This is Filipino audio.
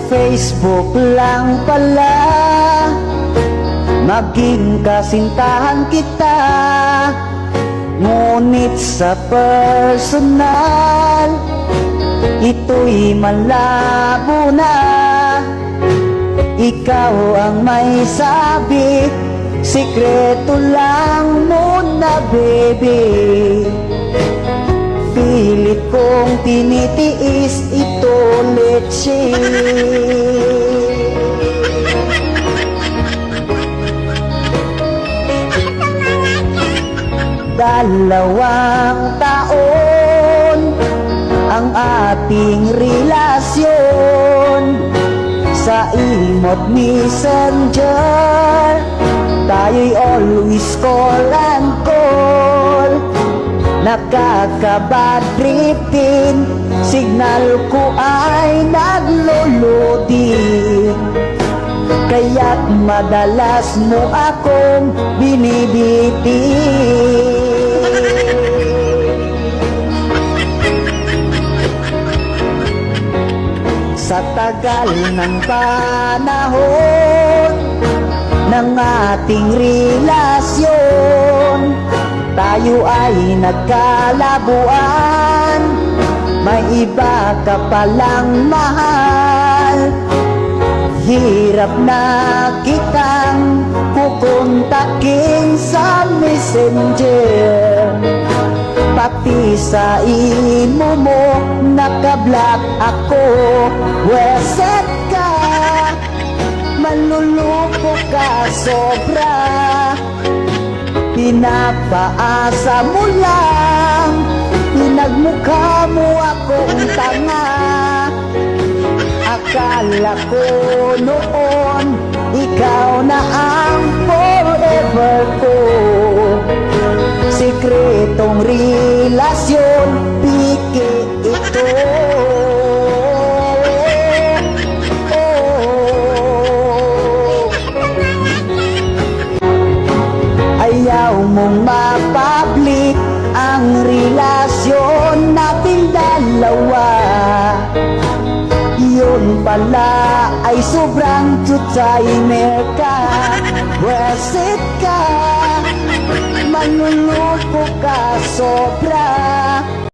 Facebook lang pala maging kasintahan kita, ngunit sa personal ito'y malabo na. Ikaw ang may sabi, sikreto lang muna baby. Pilit kong tinitiis ito, leche. Dalawang taon ang ating relasyon, sa imot messenger tayo'y always call and call. Nakaka-bad tripping, signal ko ay naglo-loading, kaya't madalas mo akong binibitin. Sa tagal ng panahon ng ating relasyon, tayo ay nagkalabuan, may iba ka palang mahal. Hirap na kitang kukontakin sa messenger, pati sa imo mo nakablock ako. Weset ka, manluloko ka sobra, pinapaasa mo lang, pinagmukha mo akong tanga. Akala ko noon ikaw na ang forever ko, sikretong relasyon, piki ito. Ayaw mong ma-public ang relasyon nating dalawa, yun pala ay sobrang tutaymer ka. Weset ka, manluloko ka sobra,